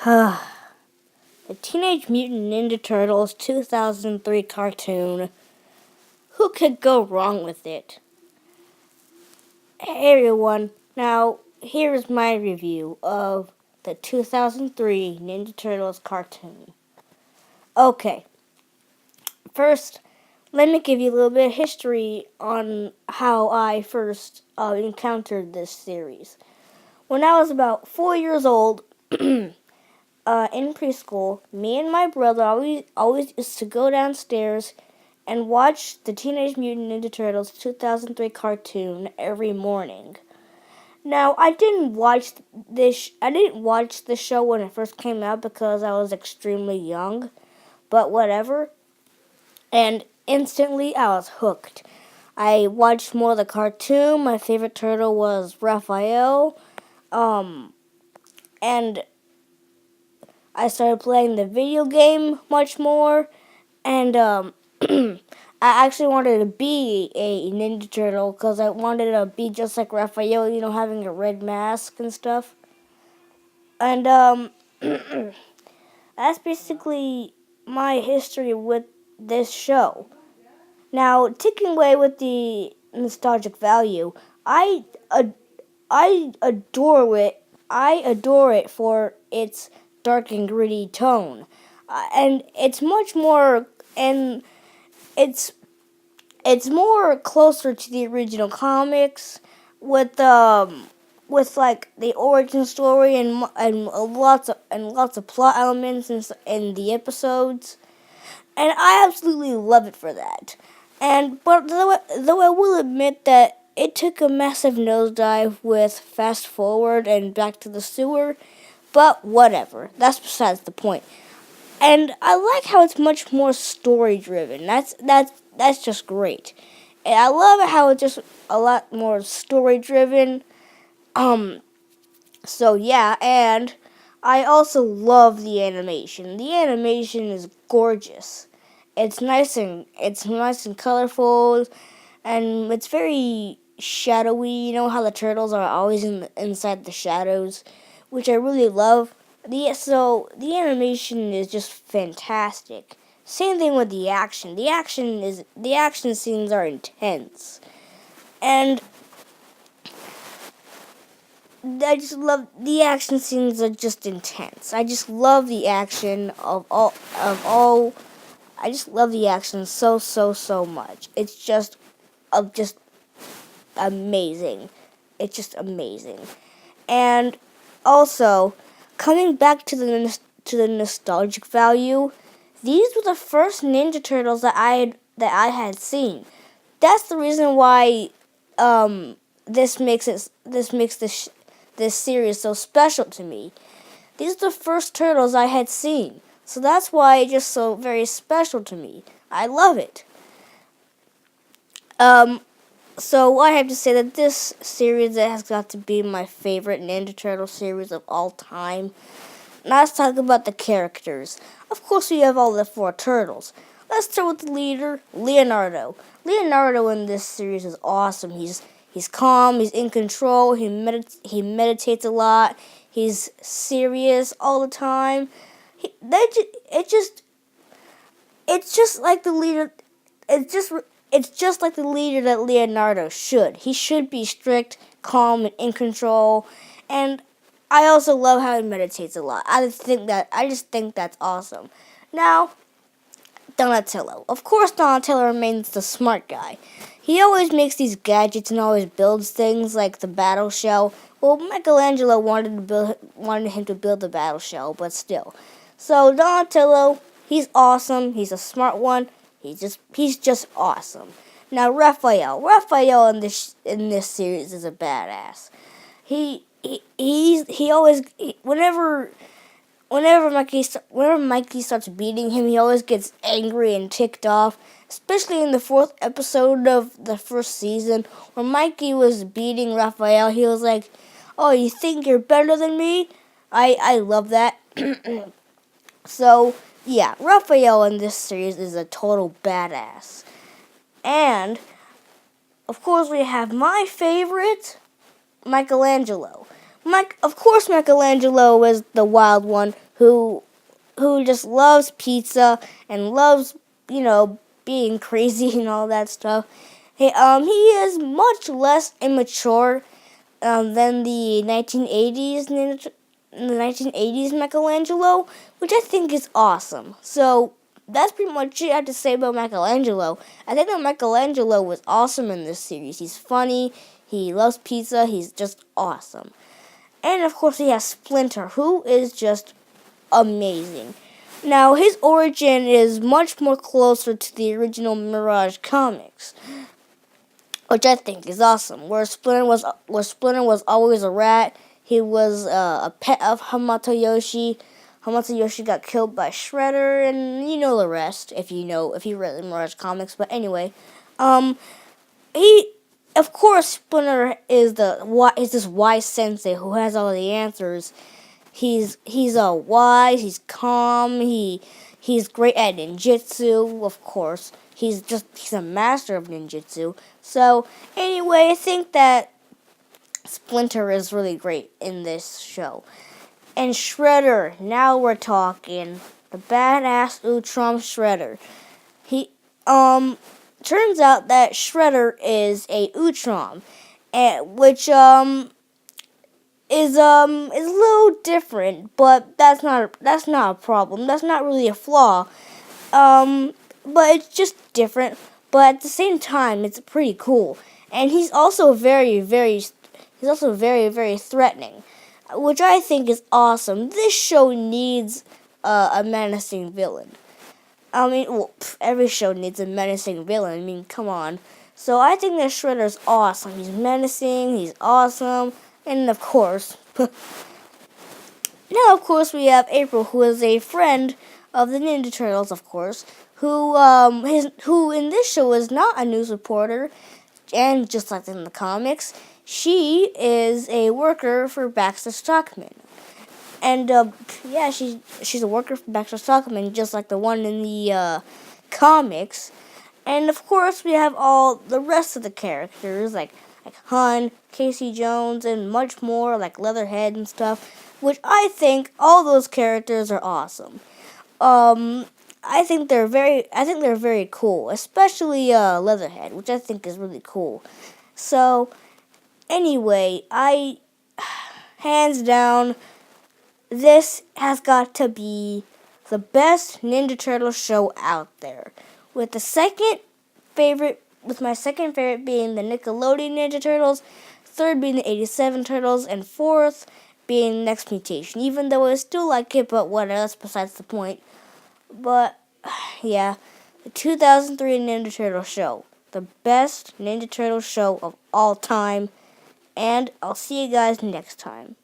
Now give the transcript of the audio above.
The Teenage Mutant Ninja Turtles 2003 cartoon. Who could go wrong with it? Hey everyone, now here's my review of the 2003 Ninja Turtles cartoon. Okay, first, let me give you a little bit of history on how I first encountered this series. When I was about 4 years old, in preschool, me and my brother always used to go downstairs and watch the Teenage Mutant Ninja Turtles 2003 cartoon every morning. Now, I didn't watch the show when it first came out because I was extremely young, but whatever. And instantly I was hooked. I watched more of the cartoon. My favorite turtle was Raphael. And I started playing the video game much more, and I actually wanted to be a Ninja Turtle because I wanted to be just like Raphael, having a red mask and stuff. And that's basically my history with this show. Now, taking away with the nostalgic value, I adore it. I adore it for its dark and gritty tone, and it's much more, and it's more closer to the original comics with like the origin story and lots of plot elements in the episodes, and I absolutely love it for that. But though I will admit that it took a massive nosedive with Fast Forward and Back to the Sewer, but whatever. That's besides the point. And I like how it's much more story driven. That's just great. And I love how it's just a lot more story driven. So yeah, and I also love the animation. The animation is gorgeous. It's nice and colorful, and it's very shadowy. You know how the turtles are always inside the shadows, which I really love. The animation is just fantastic. Same thing with the action. The action scenes are intense, and I just love the action scenes are just intense. I just love the action of all. I just love the action so much. It's just amazing. It's just amazing. And also, coming back to the nostalgic value, these were the first Ninja Turtles that I had seen. That's the reason why this makes this series so special to me. These are the first turtles I had seen, so that's why it's just so very special to me. I love it. So I have to say that this series has got to be my favorite Ninja Turtle series of all time. Now let's talk about the characters. Of course, we have all the four turtles. Let's start with the leader, Leonardo. Leonardo in this series is awesome. He's calm. He's in control. He meditates a lot. He's serious all the time. It's just like the leader. It's just like the leader that Leonardo should. He should be strict, calm, and in control. And I also love how he meditates a lot. I just think that's awesome. Now, Donatello. Of course, Donatello remains the smart guy. He always makes these gadgets and always builds things like the battle shell. Well, Michelangelo wanted him to build the battle shell, but still. So Donatello, he's awesome. He's a smart one. He's just awesome. Now Raphael in this series is a badass. Whenever Mikey starts beating him, he always gets angry and ticked off. Especially in the 4th episode of the first season, where Mikey was beating Raphael, he was like, "Oh, you think you're better than me?" I love that. So yeah, Raphael in this series is a total badass. And of course, we have my favorite, Michelangelo. Of course, Michelangelo is the wild one who just loves pizza and loves, being crazy and all that stuff. He is much less immature than the 1980s Michelangelo, which I think is awesome. So that's pretty much it I have to say about Michelangelo. I think that Michelangelo was awesome in this series. He's funny, he loves pizza, he's just awesome. And of course he has Splinter, who is just amazing. Now his origin is much more closer to the original Mirage comics, which I think is awesome. Where Splinter was always a rat. He was a pet of Hamato Yoshi. Hamato Yoshi got killed by Shredder, and you know the rest if you read the Mirage comics. But anyway, he, of course, Splinter is this wise sensei who has all the answers. He's wise. He's calm. He's great at ninjutsu. Of course, he's a master of ninjutsu. So anyway, I think that Splinter is really great in this show. And Shredder, now we're talking. The badass Utrom Shredder. He turns out that Shredder is a Utrom, which is a little different, but that's not a problem. That's not really a flaw. But it's just different. But at the same time, it's pretty cool. And he's also very, very threatening, which I think is awesome. This show needs a menacing villain. I mean, every show needs a menacing villain. I mean, come on. So I think that Shredder's awesome. He's menacing. He's awesome. And of course, now of course we have April, who is a friend of the Ninja Turtles, of course, who in this show is not a news reporter, and just like in the comics, she is a worker for Baxter Stockman. And yeah, she's a worker for Baxter Stockman, just like the one in the comics. And of course, we have all the rest of the characters, like Hun, Casey Jones, and much more, like Leatherhead and stuff, which I think all those characters are awesome. I think they're very cool, especially Leatherhead, which I think is really cool. So anyway, hands down, this has got to be the best Ninja Turtle show out there. With my second favorite being the Nickelodeon Ninja Turtles, third being the 87 Turtles, and fourth being Next Mutation. Even though I still like it, but whatever, that's besides the point. But yeah, the 2003 Ninja Turtle show, the best Ninja Turtle show of all time, and I'll see you guys next time.